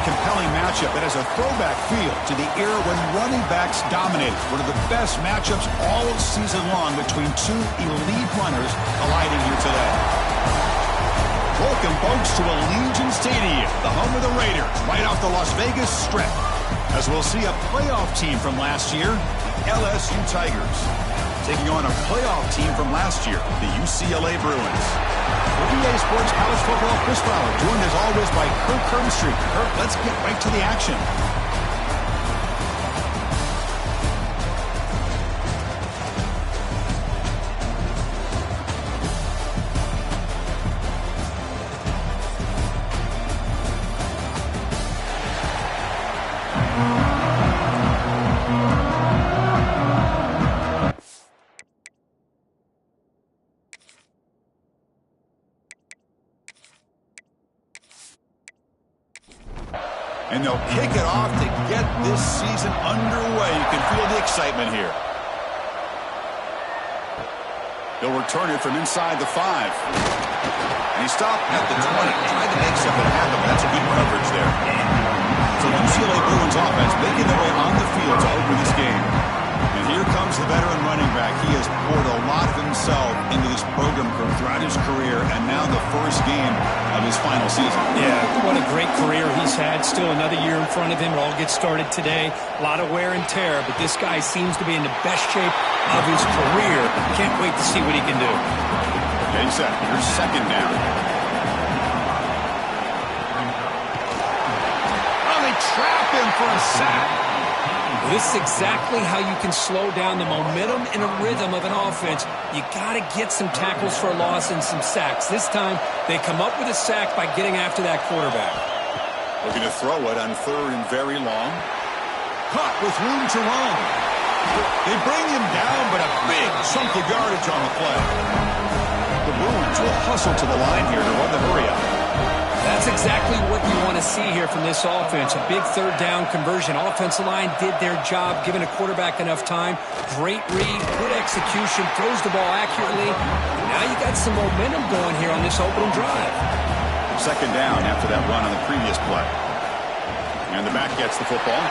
compelling matchup that has a throwback feel to the era when running backs dominated. One of the best matchups all season long between two elite runners colliding here today. Welcome, folks, to Allegiant Stadium, the home of the Raiders, right off the Las Vegas Strip, as we'll see a playoff team from last year, the LSU Tigers, taking on a playoff team from last year, the UCLA Bruins. For EA Sports College Football, Chris Fowler, joined as always by Kirk Herbstreit. Kirk, let's get right to the action. And they'll kick it off to get this season underway. You can feel the excitement here. They'll return it from inside the 5. And he stopped at the 20. Tried to make something happen, but that's a good coverage there. So UCLA Bruins offense making their way on the field to open this game. And here comes the veteran running back. He has poured a lot of himself into this program throughout his career, and now the first game of his final season. Yeah, what a great career he's had. Still another year in front of him. It all gets started today. A lot of wear and tear, but this guy seems to be in the best shape of his career. Can't wait to see what he can do. Yeah, he's set. Here's second down. Oh, they trap him for a sack. This is exactly how you can slow down the momentum and a rhythm of an offense. You got to get some tackles for a loss and some sacks. This time, they come up with a sack by getting after that quarterback. Looking to throw it on third and very long. Caught with room to run. They bring him down, but a big chunk of yardage on the play. The Bruins will hustle to the line here to run the hurry up. That's exactly what you want to see here from this offense. A big third down conversion. Offensive line did their job, giving a quarterback enough time. Great read, good execution, throws the ball accurately. Now you got some momentum going here on this opening drive. Second down after that run on the previous play. And the back gets the football.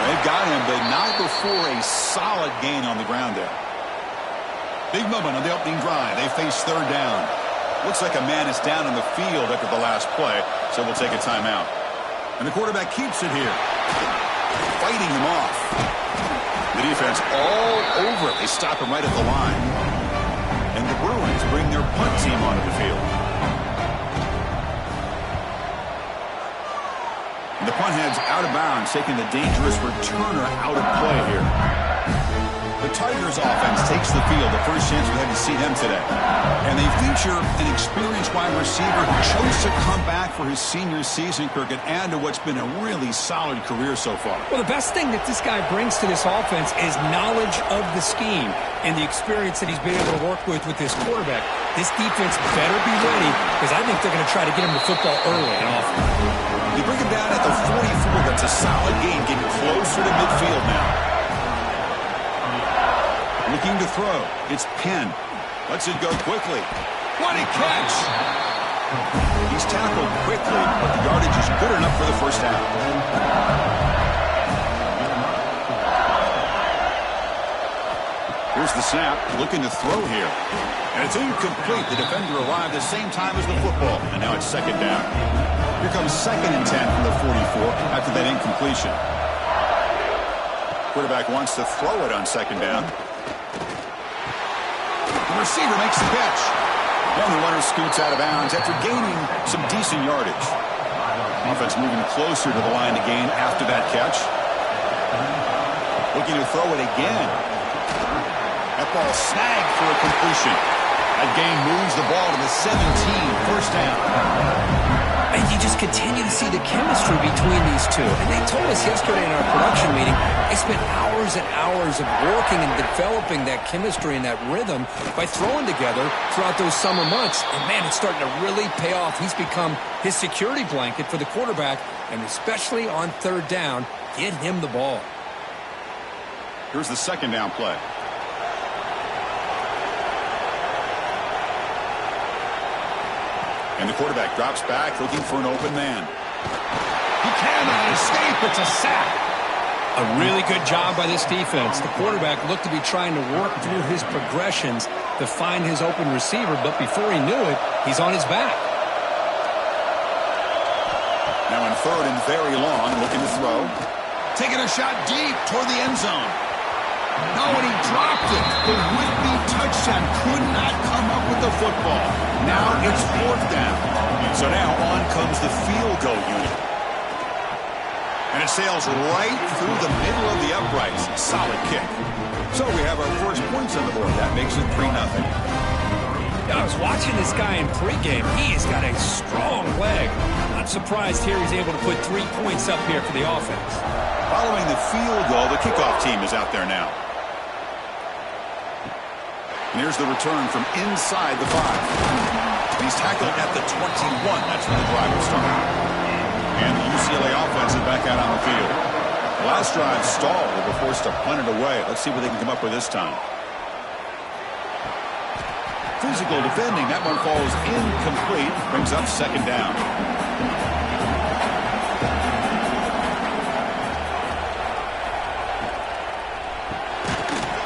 They've got him, but not before a solid gain on the ground there. Big moment on the opening drive. They face third down. Looks like a man is down on the field after the last play, so we'll take a timeout. And the quarterback keeps it here, fighting him off. The defense all over it. They stop him right at the line. And the Bruins bring their punt team onto the field. And the punt heads out of bounds, taking the dangerous returner out of play here. The Tigers offense takes the field, the first chance we had to see them today. And they feature an experienced wide receiver who chose to come back for his senior season, Kirk, and add to what's been a really solid career so far. Well, the best thing that this guy brings to this offense is knowledge of the scheme and the experience that he's been able to work with this quarterback. This defense better be ready, because I think they're going to try to get him the football early and often. They bring him down at the 44. That's a solid gain, getting closer to midfield now. Looking to throw. It's Penn. Lets it go quickly. What a catch! He's tackled quickly, but the yardage is good enough for the first down. Here's the snap. Looking to throw here. And it's incomplete. The defender arrived at the same time as the football. And now it's second down. Here comes second and 10 from the 44 after that incompletion. Quarterback wants to throw it on second down. The receiver makes the catch. And the runner scoots out of bounds after gaining some decent yardage. Offense moving closer to the line to gain after that catch. Looking to throw it again. That ball snagged for a completion. That gain moves the ball to the 17, first down. And you just continue to see the chemistry between these two. And they told us yesterday in our production meeting, they spent hours and hours of working and developing that chemistry and that rhythm by throwing together throughout those summer months. And, man, it's starting to really pay off. He's become his security blanket for the quarterback, and especially on third down, get him the ball. Here's the second down play. And the quarterback drops back looking for an open man. He cannot escape. It's a sack. A really good job by this defense. The quarterback looked to be trying to work through his progressions to find his open receiver, but before he knew it, he's on his back. Now in third and very long, looking to throw. Taking a shot deep toward the end zone. No, and he dropped it. The would-be touchdown could not come up with the football. Now it's fourth down. So now on comes the field goal unit. And it sails right through the middle of the uprights. Solid kick. So we have our first points on the board. That makes it 3-0. I was watching this guy in pregame. He has got a strong leg. Not surprised here he's able to put 3 points up here for the offense. Following the field goal, the kickoff team is out there now. And here's the return from inside the 5. He's tackled at the 21. That's where the drive will start. And the UCLA offense is back out on the field. The last drive stalled. They were forced to punt it away. Let's see what they can come up with this time. Physical defending. That one falls incomplete. Brings up second down.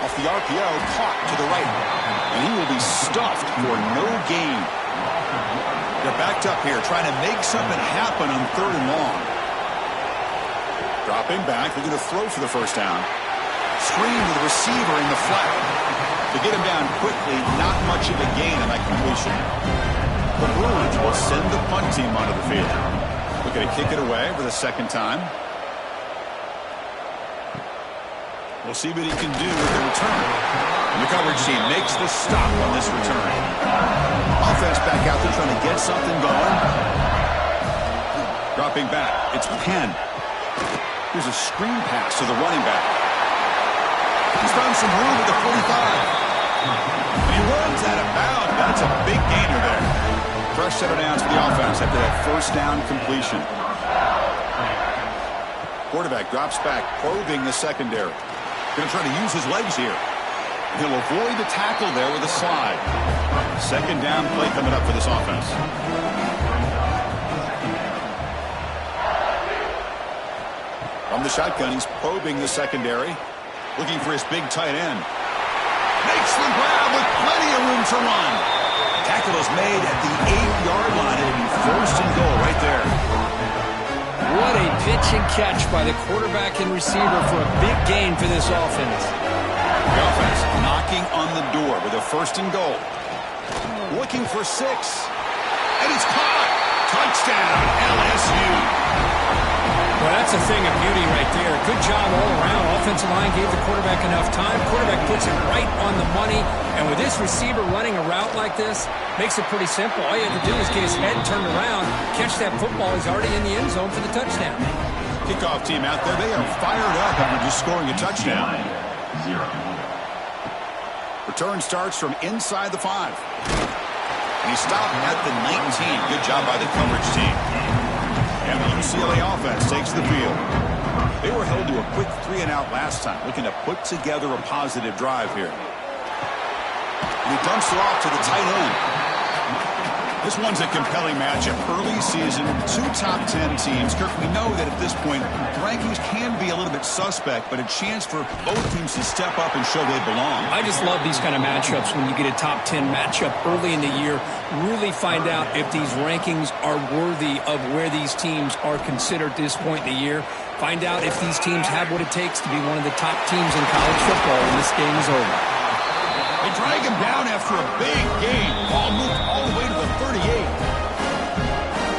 Off the RPO, caught to the right. And he will be stuffed for no gain. They're backed up here, trying to make something happen on third and long. Dropping back, looking to throw for the first down. Screen to the receiver in the flat. To get him down quickly, not much of a gain on that completion. The Bruins will send the punt team onto the field. Looking to kick it away for the second time. We'll see what he can do with the return. And the coverage team makes the stop on this return. Offense back out there trying to get something going. Dropping back. It's Penn. Here's a screen pass to the running back. He's found some room at the 45. And he runs out of bounds. That's a big gainer there. Fresh set of downs for the offense after that first down completion. Quarterback drops back, probing the secondary. Going to try to use his legs here. He'll avoid the tackle there with a slide. Second down play coming up for this offense. From the shotgun, he's probing the secondary. Looking for his big tight end. Makes the grab with plenty of room to run. Tackle is made at the 8-yard line. It'll be first and goal right there. What a pitch and catch by the quarterback and receiver for a big gain for this offense. The offense knocking on the door with a first and goal. Looking for 6. And it's caught. Touchdown, LSU. Well, that's a thing of beauty right there. Good job all around. Offensive line gave the quarterback enough time. Quarterback puts it right on the money. And with this receiver running a route like this, makes it pretty simple. All you have to do is get his head turned around, catch that football. He's already in the end zone for the touchdown. Kickoff team out there. They are fired up after just scoring a touchdown. Return starts from inside the 5. And he stopped at the 19. Good job by the coverage team. And the UCLA offense takes the field. They were held to a quick 3-and-out last time, looking to put together a positive drive here. And he dumps it off to the tight end. This one's a compelling matchup. Early season, 2 top 10 teams. Kirk, we know that at this point, the rankings can be a little bit suspect, but a chance for both teams to step up and show they belong. I just love these kind of matchups when you get a top 10 matchup early in the year. Really find out if these rankings are worthy of where these teams are considered at this point in the year. Find out if these teams have what it takes to be one of the top teams in college football when this game is over. They drag him down after a big gain. Ball moved all the way to the 38.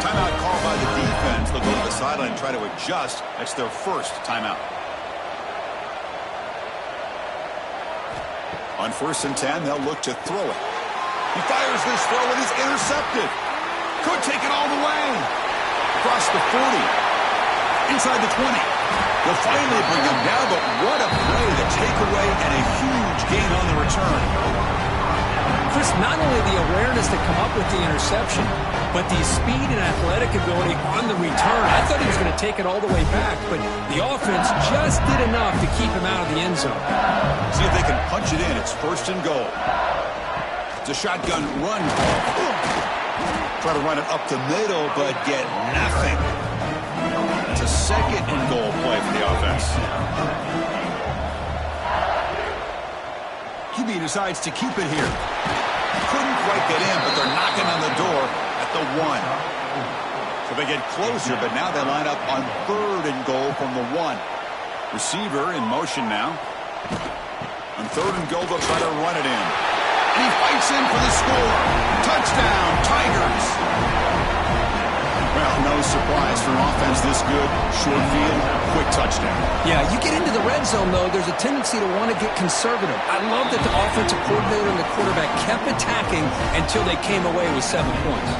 Timeout called by the defense. They'll go to the sideline and try to adjust. That's their first timeout. On 1st and 10, they'll look to throw it. He fires this throw and is intercepted. Could take it all the way. Across the 40. Inside the 20. They'll finally bring him down, but what a play, the takeaway, and a huge gain on the return. Chris, not only the awareness to come up with the interception, but the speed and athletic ability on the return. I thought he was going to take it all the way back, but the offense just did enough to keep him out of the end zone. See if they can punch it in. It's 1st and goal. It's a shotgun run. Try to run it up the middle, but get nothing. second and goal play for the offense. QB decides to keep it here. Couldn't quite get in, but they're knocking on the door at the 1. So they get closer, but now they line up on third and goal from the 1. Receiver in motion now. On third and goal, they'll try to run it in. And he fights in for the score. Touchdown, Tigers. Well, no surprise for an offense this good. Short field, quick touchdown. Yeah, you get into the red zone, though, there's a tendency to want to get conservative. I love that the offensive coordinator and the quarterback kept attacking until they came away with 7 points.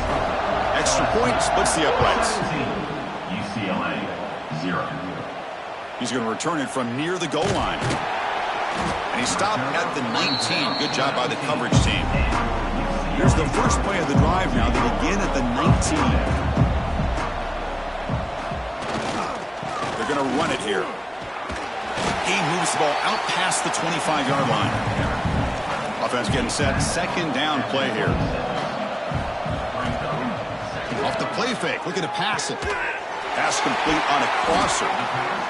Extra point splits the uprights. UCLA, 0. He's going to return it from near the goal line. And he stopped at the 19. Good job by the coverage team. Here's the first play of the drive now. They begin at the 19. They're going to run it here. He moves the ball out past the 25-yard line. Offense getting set. Second down play here. Off the play fake. Looking to pass it. Pass complete on a crosser.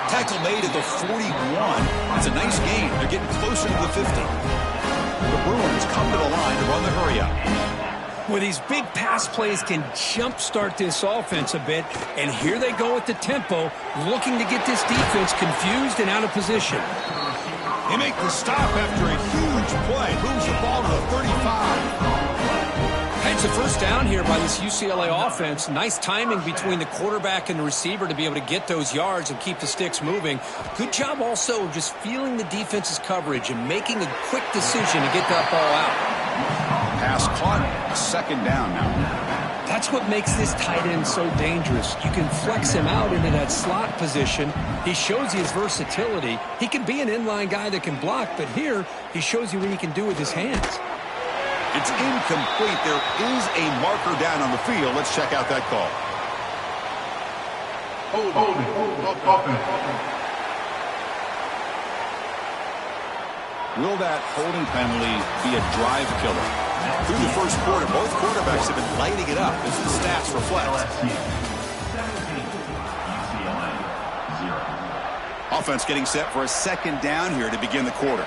Tackle made at the 41. It's a nice gain. They're getting closer to the 50. The Bruins come to the line to run the hurry-up. Well, these big pass plays can jumpstart this offense a bit, and here they go at the tempo, looking to get this defense confused and out of position. They make the stop after a huge play. Moves the ball to the 35. It's a first down here by this UCLA offense. Nice timing between the quarterback and the receiver to be able to get those yards and keep the sticks moving. Good job also of just feeling the defense's coverage and making a quick decision to get that ball out. Pass caught. Second down now. That's what makes this tight end so dangerous. You can flex him out into that slot position. He shows you his versatility. He can be an inline guy that can block, but here he shows you what he can do with his hands. It's incomplete. There is a marker down on the field. Let's check out that call. Will that holding penalty be a drive killer? Through the first quarter, both quarterbacks have been lighting it up as the stats reflect. Offense getting set for a second down here to begin the quarter.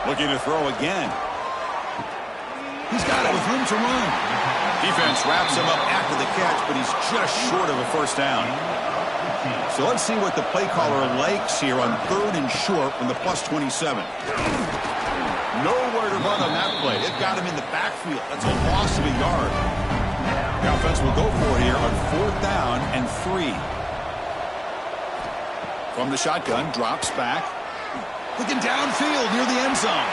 Looking to throw again. He's got it with room to run. Defense wraps him up after the catch, but he's just short of a first down. So let's see what the play caller likes here on third and short from the +27. Nowhere to run on that play. They've got him in the backfield. That's a loss of a yard. The offense will go for it here on fourth down and 3. From the shotgun, drops back. Looking downfield near the end zone.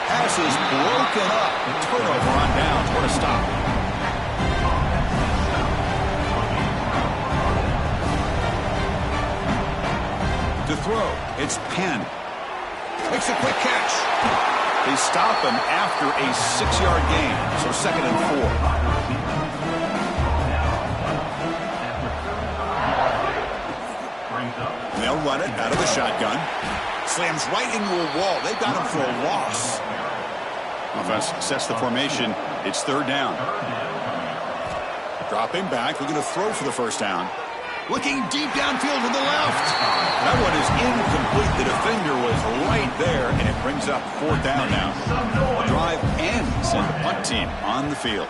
Pass is broken up. Turnover on down. What a stop. To throw, it's Penn. Makes a quick catch. They stop him after a 6-yard gain. So second and 4. They'll run it out of the shotgun. Slams right into a wall. They've got him for a loss. Offense sets the formation. It's third down. Dropping back. Looking to throw for the first down. Looking deep downfield to the left. That one is incomplete. The defender was right there, and it brings up fourth down now. The drive ends, and the punt team on the field.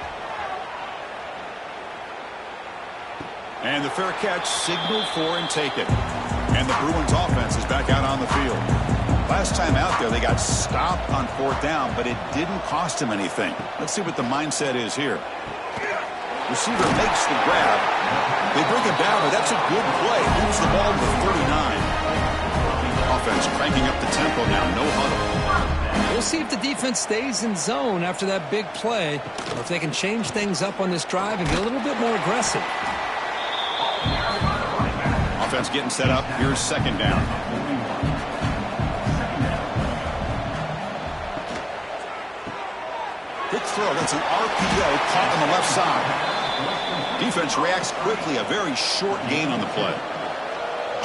And the fair catch signaled for and taken. And the Bruins offense is back out on the field. Last time out there, they got stopped on fourth down, but it didn't cost him anything. Let's see what the mindset is here. Receiver makes the grab. They bring him down, but that's a good play. Moves the ball to the 39. Offense cranking up the tempo now. No huddle. We'll see if the defense stays in zone after that big play, or if they can change things up on this drive and get a little bit more aggressive. Offense getting set up. Here's second down. Quick throw. That's an RPO caught on the left side. Defense reacts quickly. A very short gain on the play.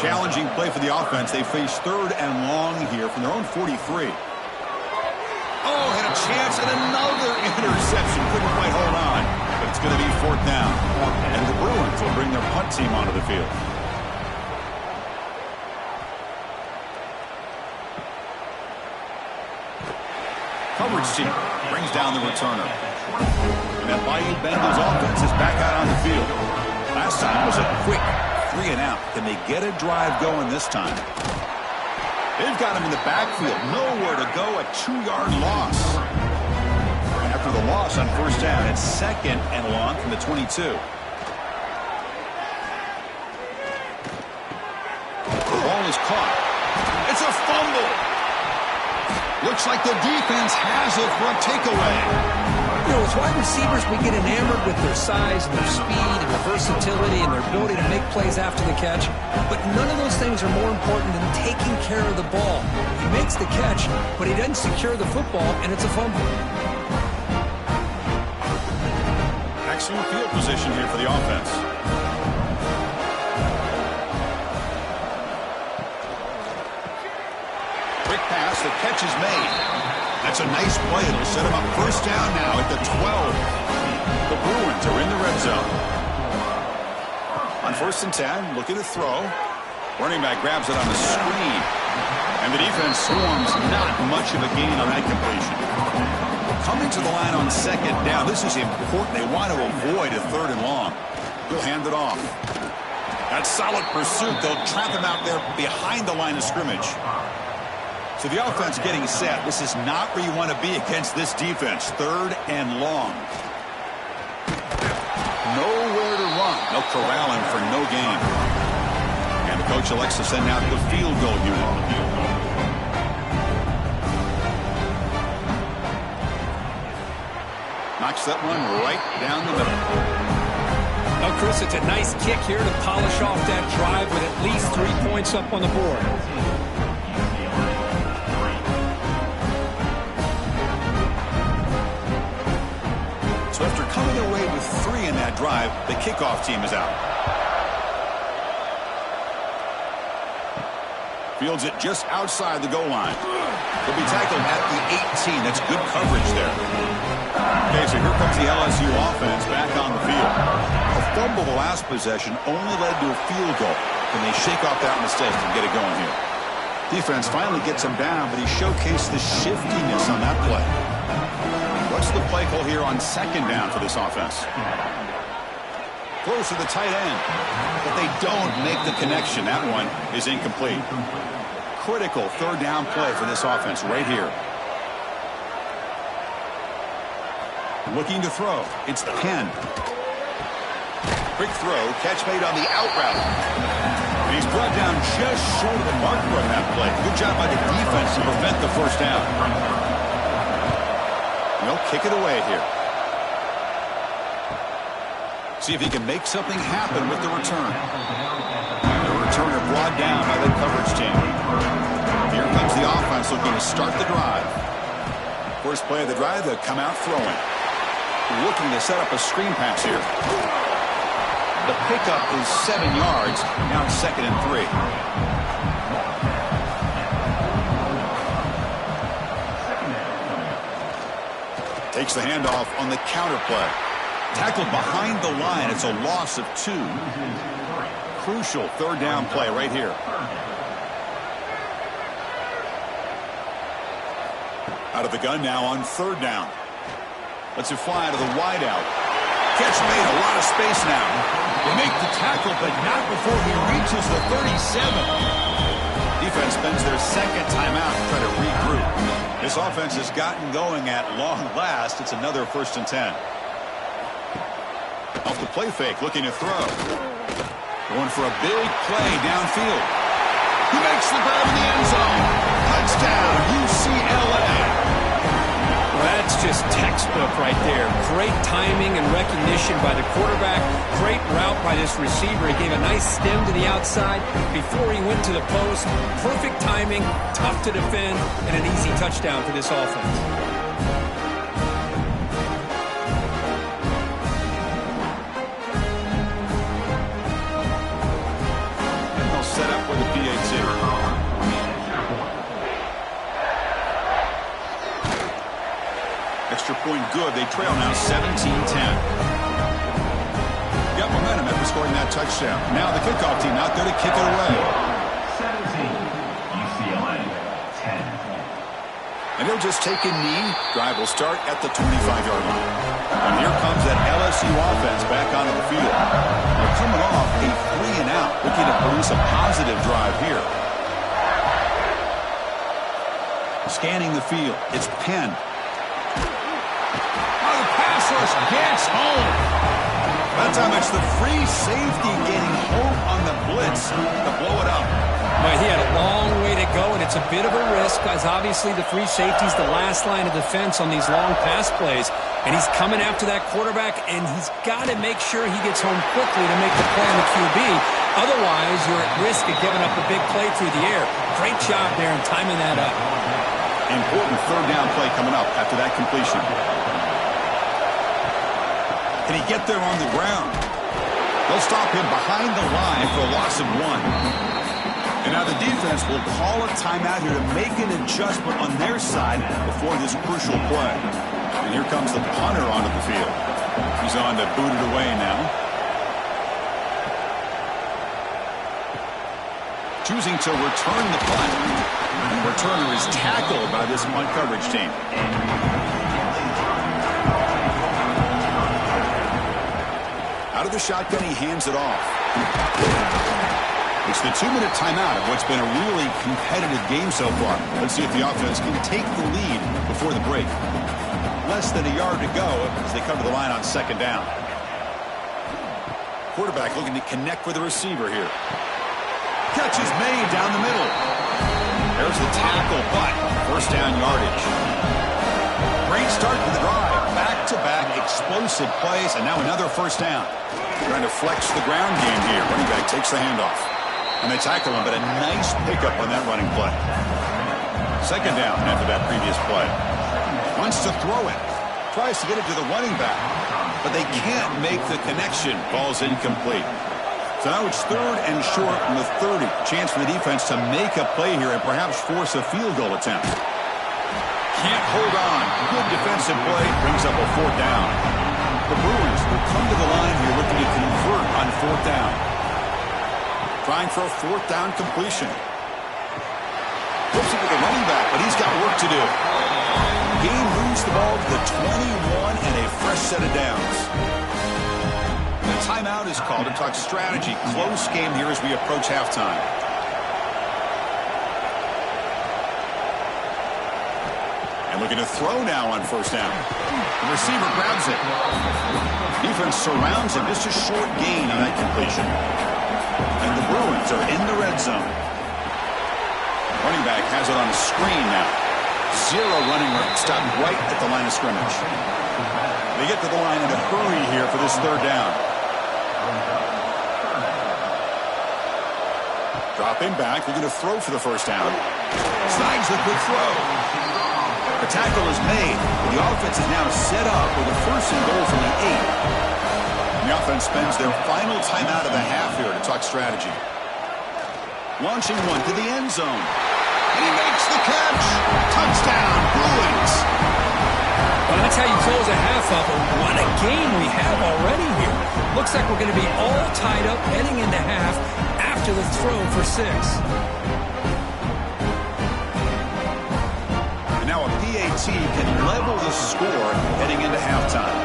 Challenging play for the offense. They face third and long here from their own 43. Oh, had a chance and another interception. Couldn't quite hold on. But it's going to be 4th down. And the Bruins will bring their punt team onto the field. Coverage team brings down the returner. And that Bayou Bengals offense is back out on the field. Last time was a quick 3 and out. Can they get a drive going this time? They've got him in the backfield. Nowhere to go. A 2-yard loss. After the loss on 1st down, it's 2nd and long from the 22. The ball is caught. It's a fumble. Looks like the defense has it for a takeaway. You know, as wide receivers, we get enamored with their size and their speed and their versatility and their ability to make plays after the catch. But none of those things are more important than taking care of the ball. He makes the catch, but he doesn't secure the football, and it's a fumble. Excellent field position here for the offense. Quick pass, the catch is made. That's a nice play. It'll set him up 1st down now at the 12. The Bruins are in the red zone. On 1st and 10, looking to throw. Running back grabs it on the screen. And the defense swarms. Not much of a gain on that completion. Coming to the line on 2nd down. This is important. They want to avoid a 3rd and long. He'll hand it off. That's solid pursuit. They'll trap him out there behind the line of scrimmage. So the offense getting set. This is not where you want to be against this defense. 3rd and long. Nowhere to run. They'll corral him for no gain. And the coach elects to send out the field goal unit. Knocks that one right down the middle. Well, Chris, it's a nice kick here to polish off that drive with at least 3 points up on the board. So after coming away with 3 in that drive, the kickoff team is out. Fields it just outside the goal line. He'll be tackled at the 18. That's good coverage there. Okay, so here comes the LSU offense back on the field. A fumble the last possession only led to a field goal. Can they shake off that mistake and get it going here? Defense finally gets him down, but he showcased the shiftiness on that play. What's the play call here on 2nd down for this offense? Close to the tight end, but they don't make the connection. That one is incomplete. Critical 3rd down play for this offense right here. Looking to throw. It's the Penn. Quick throw. Catch made on the out route. And he's brought down just short of the marker on that play. Good job by the defense to prevent the 1st down. They'll kick it away here. See if he can make something happen with the return. The returner brought down by the coverage team. Here comes the offense looking to start the drive. First play of the drive, they'll come out throwing. Looking to set up a screen pass here. The pickup is 7 yards. Now it's 2nd and 3. Takes the handoff on the counter play. Tackled behind the line. It's a loss of 2. Crucial 3rd down play right here. Out of the gun now on 3rd down. Lets it fly to the wide out. Catch made, a lot of space now. They make the tackle, but not before he reaches the 37. Defense spends their 2nd timeout to try to regroup. This offense has gotten going at long last. It's another 1st and 10. Off the play fake, looking to throw. Going for a big play downfield. He makes the grab in the end zone. Touchdown, UCLA. That's just textbook right there. Great timing and recognition by the quarterback. Great route by this receiver. He gave a nice stem to the outside before he went to the post. Perfect timing, tough to defend, and an easy touchdown for this offense. They'll set up with the PAT. Extra point good. They trail now 17-10. momentum after scoring that touchdown. Now the kickoff team out there to kick it away. 17, UCLA, 10. And he'll just take a knee. Drive will start at the 25-yard line. And here comes that LSU offense back onto the field. They're coming off a 3-and-out, looking to produce a positive drive here. Scanning the field. It's Penn. Oh, the pass rush gets home. That time it's the free safety getting home on the blitz to blow it up. Well, he had a long way to go, and it's a bit of a risk, as obviously the free safety's the last line of defense on these long pass plays. And he's coming after that quarterback, and he's got to make sure he gets home quickly to make the play on the QB. Otherwise, you're at risk of giving up a big play through the air. Great job there in timing that up. Important third down play coming up after that completion. Can he get there on the ground? They'll stop him behind the line for a loss of 1. And now the defense will call a timeout here to make an adjustment on their side before this crucial play. And here comes the punter onto the field. He's on to boot it away now. Choosing to return the punt. And the returner is tackled by this punt coverage team. Out of the shotgun, he hands it off. It's the 2-minute timeout of what's been a really competitive game so far. Let's see if the offense can take the lead before the break. Less than a yard to go as they come to the line on second down. Quarterback looking to connect with the receiver here. Catch is made down the middle. There's the tackle, but first down yardage. Great start to the drive. Back-to-back explosive plays, and now another first down. Trying to flex the ground game here. Running back takes the handoff. And they tackle him, but a nice pickup on that running play. Second down after that previous play. Wants to throw it. Tries to get it to the running back. But they can't make the connection. Ball's incomplete. So now it's third and short from the 30. Chance for the defense to make a play here and perhaps force a field goal attempt. Can't hold on. Good defensive play. Brings up a fourth down. The Bruins will come to the line here looking to convert on fourth down. Trying for a fourth down completion. Flips it to the running back, but he's got work to do. Game moves the ball to the 21 and a fresh set of downs. The timeout is called to talk strategy. Close game here as we approach halftime. And looking to throw now on first down. The receiver grabs it. Defense surrounds him. Just a short gain on that completion. And the Bruins are in the red zone. Running back has it on a screen now. Zero running room. Stopped right at the line of scrimmage. They get to the line in a hurry here for this third down. Dropping back. They're going to throw for the first down. Slides the quick throw. The tackle is made. The offense is now set up with a first and goal from the 8. And the offense spends their final timeout of the half here to talk strategy. Launching one to the end zone. And he makes the catch. Touchdown, Bruins. Well, that's how you close a half up. What a game we have already here. Looks like we're going to be all tied up heading into half after the throw for 6. And now a PAT can level the score heading into halftime.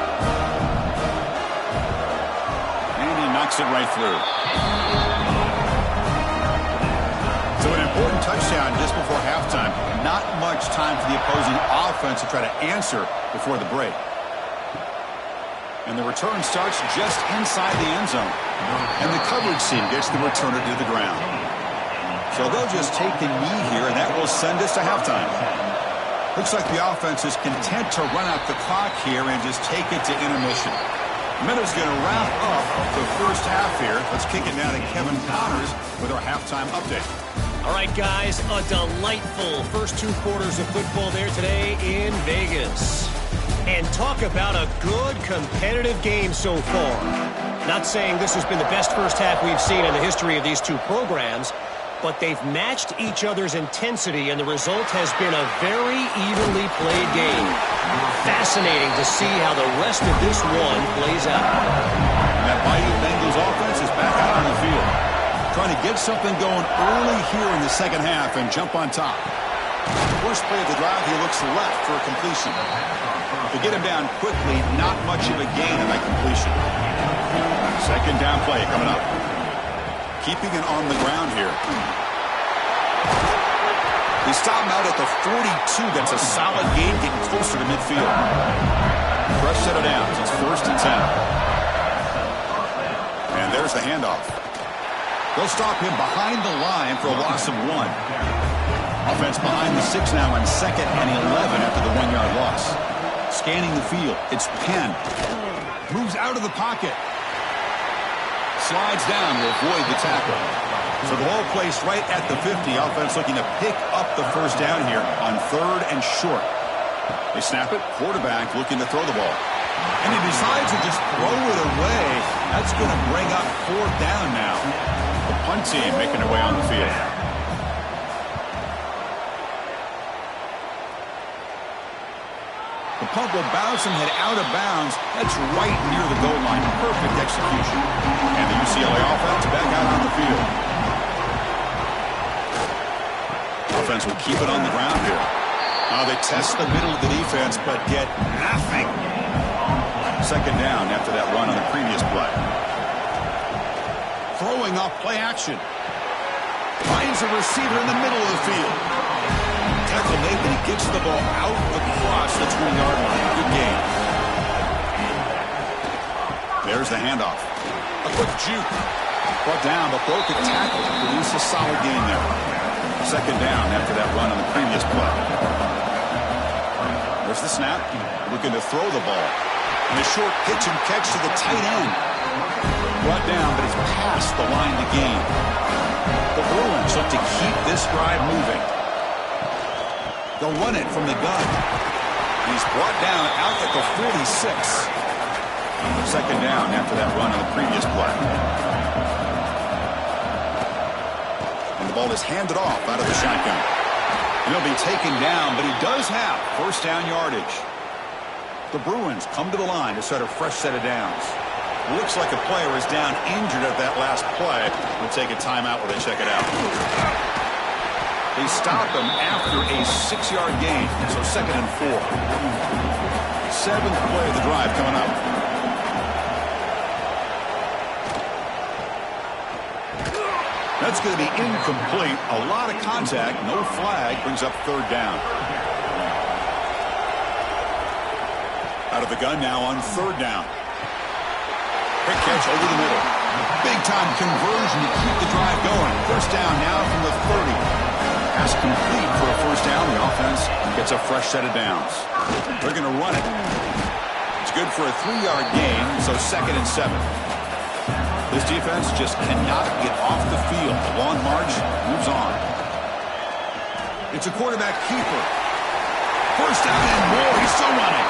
And he knocks it right through. So an important touchdown just before halftime. Not much time for the opposing offense to try to answer before the break. And the return starts just inside the end zone. And the coverage team gets the returner to the ground. So they'll just take a knee here, and that will send us to halftime. Looks like the offense is content to run out the clock here and just take it to intermission. Minutes going to wrap up the first half here. Let's kick it down to Kevin Connors with our halftime update. All right, guys, a delightful first 2 quarters of football there today in Vegas. And talk about a good competitive game so far. Not saying this has been the best first half we've seen in the history of these two programs, but they've matched each other's intensity, and the result has been a very evenly played game. Fascinating to see how the rest of this one plays out. That mighty Bengals offense is back out on the field. Trying to get something going early here in the second half and jump on top. First play of the drive, he looks left for a completion. To get him down quickly, not much of a gain on that completion. Second down play coming up. Keeping it on the ground here. He stopped him out at the 42. That's a solid gain, getting closer to midfield. Fresh set of downs. It's 1st and 10. And there's the handoff. They'll stop him behind the line for a loss of 1. Offense behind the 6 now on 2nd and 11 after the 1-yard loss. Scanning the field. It's Penn. Moves out of the pocket. Slides down to avoid the tackle. So the ball placed right at the 50. Offense looking to pick up the first down here on 3rd and short. They snap it. Quarterback looking to throw the ball. And he decides to just throw it away. That's going to bring up 4th down now. The punt team making their way on the field. The punt will bounce and head out of bounds. That's right near the goal line. Perfect execution. And the UCLA offense back out on the field. Offense will keep it on the ground here. They test the middle of the defense, but get nothing. Second down after that run on the previous play. Throwing off play action. Finds a receiver in the middle of the field. Tackle made, but he gets the ball out across the 20-yard line. Good game. There's the handoff. A quick juke. Brought down, but broke a tackle to produce a solid gain there. Second down after that run on the previous play. There's the snap. Looking to throw the ball. And a short pitch and catch to the tight end. Brought down, but it's past the line to gain. The Bruins look to keep this drive moving. They'll run it from the gun. He's brought down out at the 46. Second down after that run on the previous play. And the ball is handed off out of the shotgun. And he'll be taken down, but he does have first down yardage. The Bruins come to the line to start a fresh set of downs. Looks like a player is down injured at that last play. We'll take a timeout while they check it out. They stop him after a 6-yard gain, so 2nd and 4. 7th play of the drive coming up. That's going to be incomplete. A lot of contact, no flag, brings up 3rd down. Out of the gun now on 3rd down. Quick catch over the middle. Big-time conversion to keep the drive going. First down now from the 30. Pass complete for a first down. The offense gets a fresh set of downs. They're going to run it. It's good for a 3-yard gain, so 2nd and 7. This defense just cannot get off the field. The long march moves on. It's a quarterback keeper. First down and more. He's still running.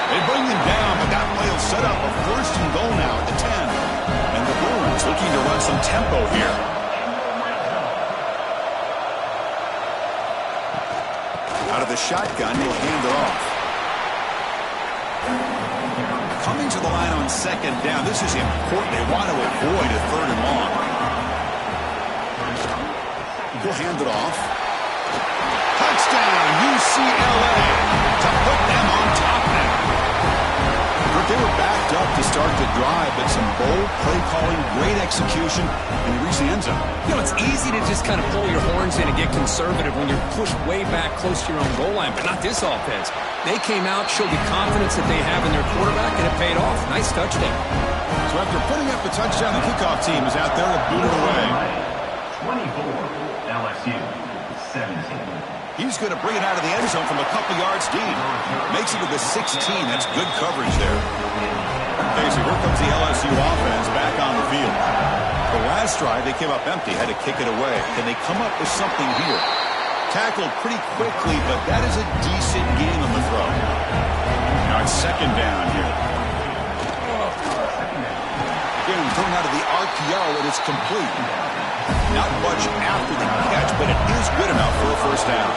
They bring him down, but that play will set up a 1st and goal now at the 10. And the Bruins looking to run some tempo here. Out of the shotgun, he'll hand it off. Coming to the line on 2nd down. This is important. They want to avoid a 3rd and long. He'll hand it off. Touchdown, UCLA, to put them on top now. They were backed up to start the drive, but some bold play calling, great execution, and he reached the end zone. You know, it's easy to just kind of pull your horns in and get conservative when you're pushed way back close to your own goal line, but not this offense. They came out, showed the confidence that they have in their quarterback, and it paid off. Nice touchdown. So after putting up the touchdown, the kickoff team is out there to boot it away. 24, LSU, 17. He's going to bring it out of the end zone from a couple yards deep. Makes it to the 16. That's good coverage there. Okay, so here comes the LSU offense back on the field. The last drive, they came up empty, had to kick it away. Can they come up with something here? Tackled pretty quickly, but that is a decent gain on the throw. Now it's 2nd down here. Again, thrown out of the RPO, and it's complete. Not much after the catch, but it is good enough for a first down.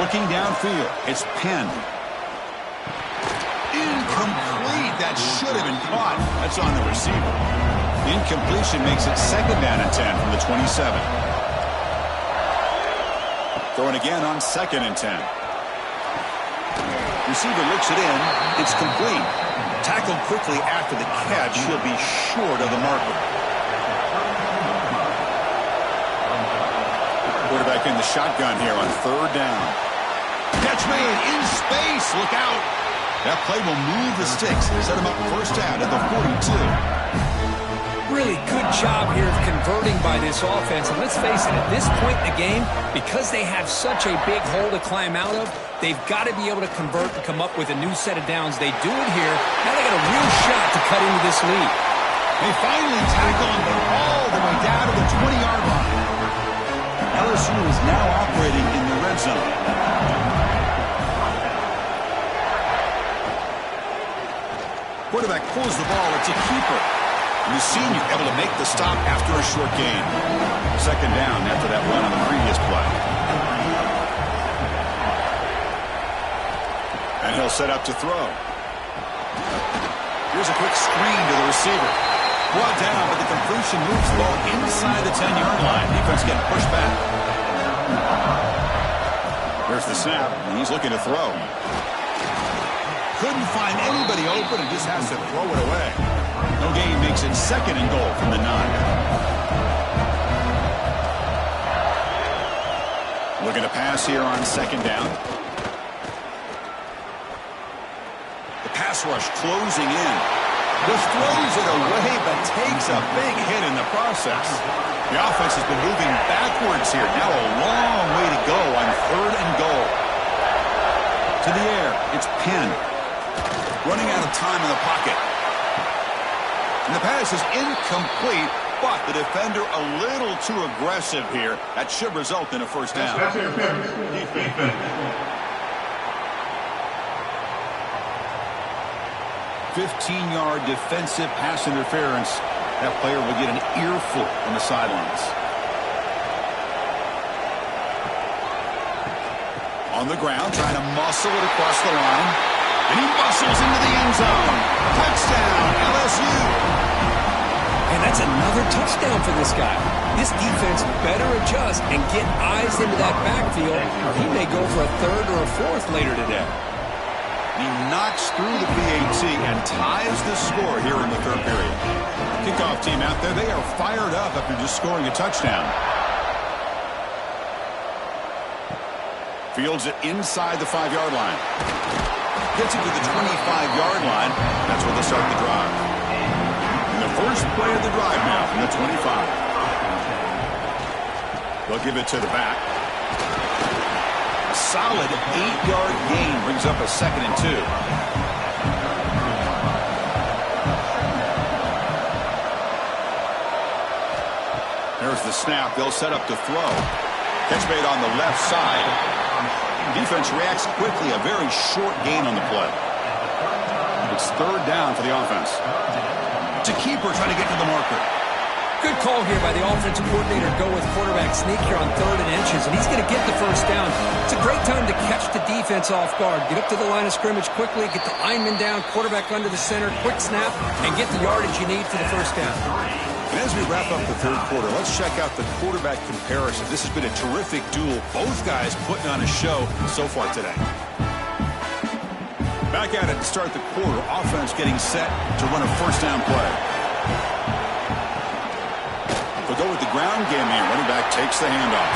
Looking downfield, it's Penn. That should have been caught. That's on the receiver. Incompletion makes it 2nd down and 10 from the 27. Throwing again on 2nd and 10. Receiver looks it in. It's complete. Tackled quickly after the catch. He'll be short of the marker. Quarterback in the shotgun here on 3rd down. Catch made in space. Look out. That play will move the sticks. Set him up 1st down at the 42. Really good job here of converting by this offense. And let's face it, at this point in the game, because they have such a big hole to climb out of, they've got to be able to convert and come up with a new set of downs. They do it here. Now they got a real shot to cut into this lead. They finally tackle him all the way down to the 20-yard line. LSU is now operating in the red zone. Quarterback pulls the ball. It's a keeper. And the senior able to make the stop after a short gain. 2nd down after that run on the previous play. And he'll set up to throw. Here's a quick screen to the receiver. Brought down, but the completion moves the ball inside the 10-yard line. Defense getting pushed back. There's the snap, and he's looking to throw. Couldn't find anybody open and just has to throw it away. No gain makes it 2nd and goal from the 9. Looking to pass here on 2nd down. The pass rush closing in. Just throws it away, but takes a big hit in the process. The offense has been moving backwards here. Now a long way to go on 3rd and goal. To the air, it's Penn. Running out of time in the pocket. And the pass is incomplete, but the defender a little too aggressive here. That should result in a 1st down. 15-yard defensive pass interference. That player will get an earful on the sidelines. On the ground, trying to muscle it across the line. And he muscles into the end zone. Touchdown, LSU. And that's another touchdown for this guy. This defense better adjust and get eyes into that backfield, or he may go for a 3rd or a 4th later today. He knocks through the PAT and ties the score here in the 3rd period. Kickoff team out there, they are fired up after just scoring a touchdown. Fields it inside the 5-yard line. Gets it to the 25-yard line. That's where they'll start the drive. And the first play of the drive now from the 25. They'll give it to the back. A solid 8-yard gain brings up a 2nd and 2. There's the snap. They'll set up to throw. Catch made on the left side. Defense reacts quickly. A very short gain on the play. It's 3rd down for the offense. It's a keeper trying to get to the marker. Good call here by the offensive coordinator. Go with quarterback sneak here on 3rd and inches, and he's going to get the 1st down. It's a great time to catch the defense off guard. Get up to the line of scrimmage quickly, get the lineman down, quarterback under the center, quick snap, and get the yardage you need for the 1st down. And as we wrap up the 3rd quarter, let's check out the quarterback comparison. This has been a terrific duel. Both guys putting on a show so far today. Back at it to start the quarter. Offense getting set to run a 1st down play. They'll go with the ground game here. Running back takes the handoff.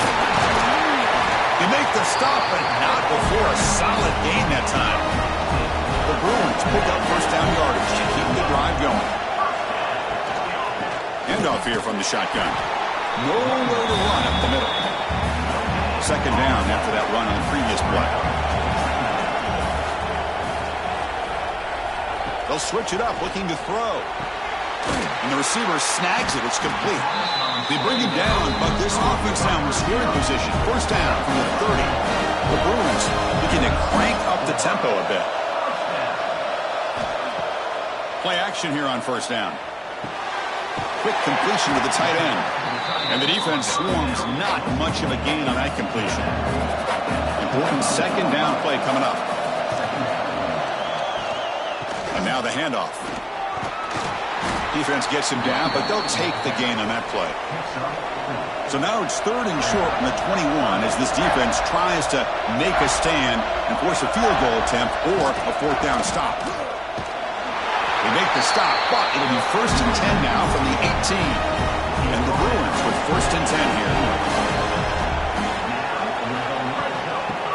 They make the stop, but not before a solid gain that time. The Bruins pick up 1st down yardage to keep the drive going. Handoff here from the shotgun. Nowhere to run up the middle. 2nd down after that run on the previous play. They'll switch it up, looking to throw. And the receiver snags it. It's complete. They bring him down, but this offense now in scoring position. 1st down from the 30. The Bruins looking to crank up the tempo a bit. Play action here on 1st down. Quick completion to the tight end. And the defense swarms not much of a gain on that completion. Important 2nd down play coming up. And now the handoff. Defense gets him down, but they'll take the gain on that play. So now it's 3rd and short from the 21 as this defense tries to make a stand and force a field goal attempt or a 4th down stop. They make the stop, but it'll be 1st and 10 now from the 18. And the Bruins with 1st and 10 here.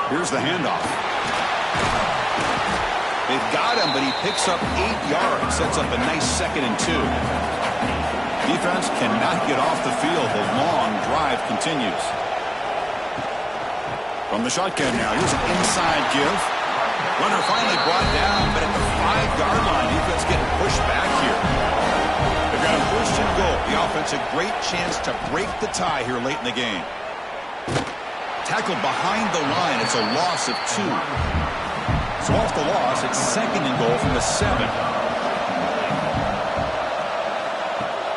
Here's the handoff. They've got him, but he picks up 8 yards. Sets up a nice 2nd and 2. Defense cannot get off the field. The long drive continues. From the shotgun now, here's an inside give. Runner finally brought down, but at the 5-yard line, defense getting pushed back here. They've got a 1st and goal. The offense a great chance to break the tie here late in the game. Tackled behind the line. It's a loss of 2. So off the loss, it's 2nd and goal from the 7.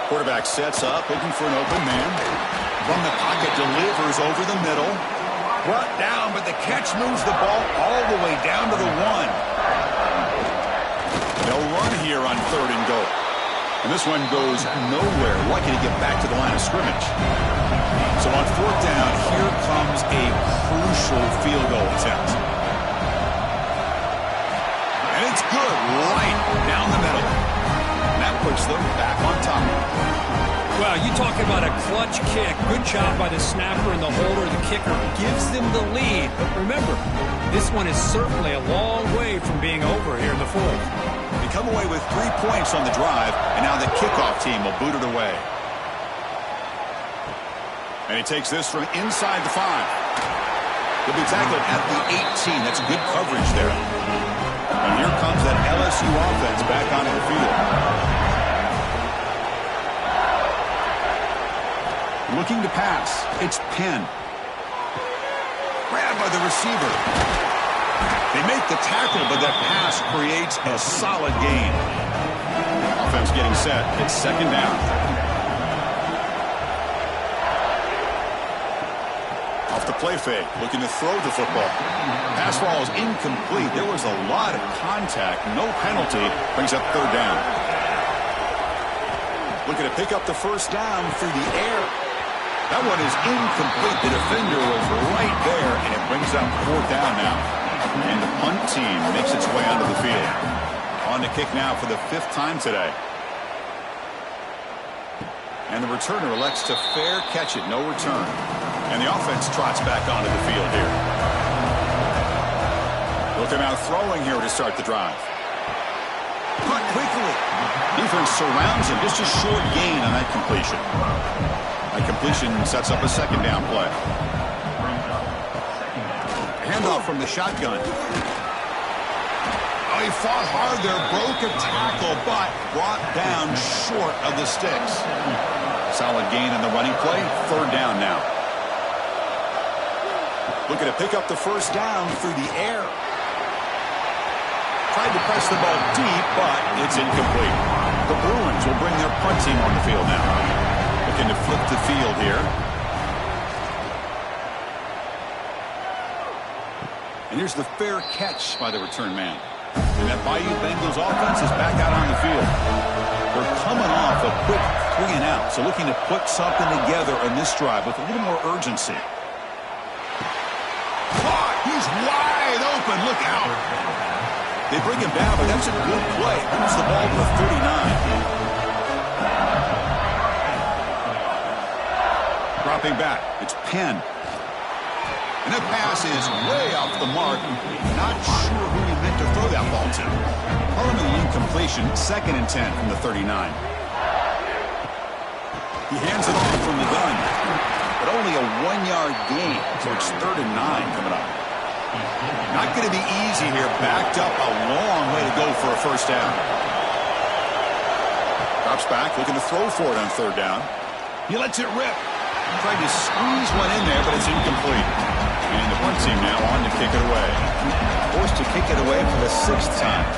Quarterback sets up, looking for an open man. From the pocket, delivers over the middle. Brought down, but the catch moves the ball all the way down to the 1. They'll run here on 3rd and goal. And this one goes nowhere. Lucky to get back to the line of scrimmage. So on 4th down, here comes a crucial field goal attempt. And it's good, right down the middle. And that puts them back on top. Well, you talk about a clutch kick. Good job by the snapper and the holder. The kicker gives them the lead. But remember, this one is certainly a long way from being over here in the 4th. They come away with 3 points on the drive, and now the kickoff team will boot it away. And he takes this from inside the 5. He'll be tackled at the 18. That's good coverage there. And here comes that LSU offense back onto the field. Looking to pass. It's Penn. Grabbed by the receiver. They make the tackle, but that pass creates a solid gain. Offense getting set. It's 2nd down. Off the play fake. Looking to throw the football. Pass ball is incomplete. There was a lot of contact. No penalty. Brings up 3rd down. Looking to pick up the 1st down through the air. That one is incomplete. The defender was right there, and it brings up 4th down now. And the punt team makes its way onto the field. On to kick now for the 5th time today. And the returner elects to fair catch it. No return. And the offense trots back onto the field here. They'll come out throwing here to start the drive. Cut quickly. Defense surrounds him. Just a short gain on that completion. That completion sets up a 2nd down play. Handoff from the shotgun. Oh, he fought hard there. Broke a tackle, but brought down short of the sticks. Solid gain on the running play. 3rd down now. Looking to pick up the 1st down through the air. Tried to press the ball deep, but it's incomplete. The Bruins will bring their punt team on the field now. Looking to flip the field here. And here's the fair catch by the return man. And that Bayou Bengals offense is back out on the field. They're coming off a quick 3 and out, so looking to put something together on this drive with a little more urgency. He's wide open. Look out. They bring him down, but that's a good play. Moves the ball to the 39. Dropping back. It's Penn. And that pass is way off the mark. Not sure who he meant to throw that ball to. Ultimately incompletion. 2nd and 10 from the 39. He hands it off from the gun. But only a 1-yard gain. So it's 3rd and 9 coming up. Not going to be easy here. Backed up a long way to go for a 1st down. Drops back, looking to throw for it on 3rd down. He lets it rip. Tried to squeeze one in there, but it's incomplete. And the punt team now on to kick it away. Forced to kick it away for the 6th time.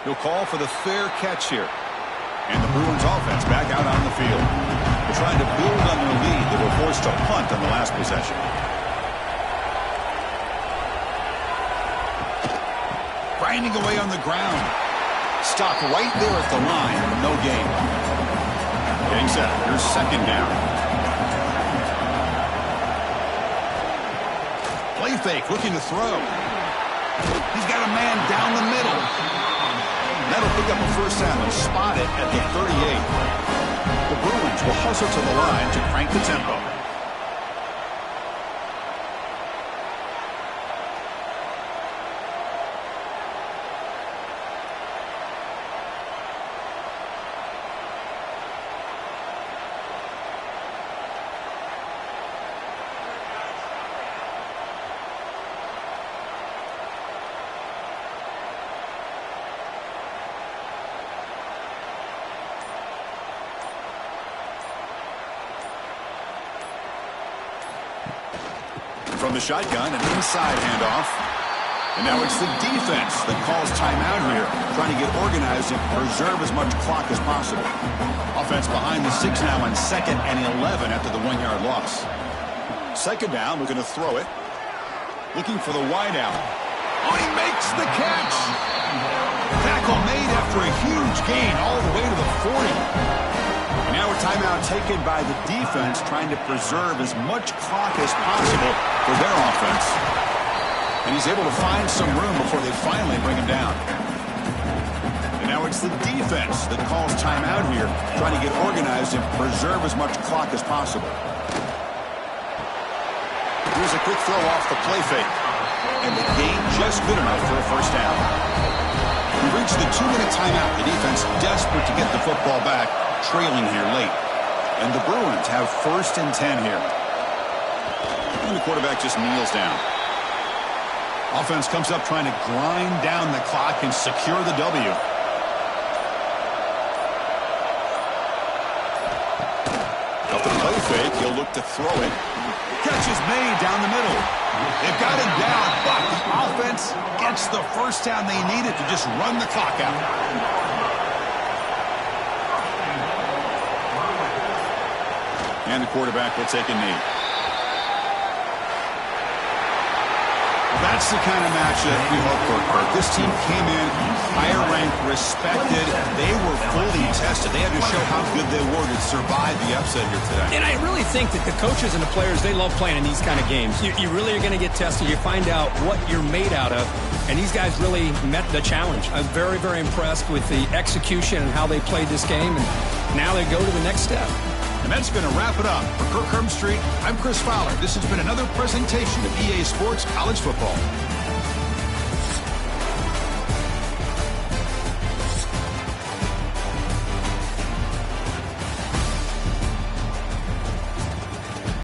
He'll call for the fair catch here. And the Bruins offense back out on the field. They're trying to build on their lead. They were forced to punt on the last possession. grinding away on the ground. Stopped right there at the line. No gain. Getting set. Here's second down. Play fake, looking to throw. He's got a man down the middle. That'll pick up a first down and spot it at the 38. The Bruins will hustle to the line to crank the tempo. From the shotgun, an inside handoff. And now it's the defense that calls timeout here, trying to get organized and preserve as much clock as possible. Offense behind the 6 now on 2nd and 11 after the 1-yard loss. Second down, looking to throw it. Looking for the wideout. Oh, he makes the catch! Tackle made after a huge gain all the way to the 40. Now a timeout taken by the defense, trying to preserve as much clock as possible for their offense. And he's able to find some room before they finally bring him down. And now it's the defense that calls timeout here, trying to get organized and preserve as much clock as possible. Here's a quick throw off the play fake. And the gain just good enough for a first down. We reached the 2-minute timeout. The defense desperate to get the football back, trailing here late. And the Bruins have 1st and 10 here. And the quarterback just kneels down. Offense comes up trying to grind down the clock and secure the W. Off the play fake, he'll look to throw it. Catch is made down the middle. They've got him down, but the offense gets the first down they needed to just run the clock out. And the quarterback will take a knee. That's the kind of matchup we hope for, Kirk. This team came in higher ranked, respected. They were fully tested. They had to show how good they were to survive the upset here today. And I really think that the coaches and the players, they love playing in these kind of games. You really are going to get tested. You find out what you're made out of. And these guys really met the challenge. I'm very, very impressed with the execution and how they played this game. And now they go to the next step. And that's going to wrap it up. For Kirk Street, I'm Chris Fowler. This has been another presentation of EA Sports College Football.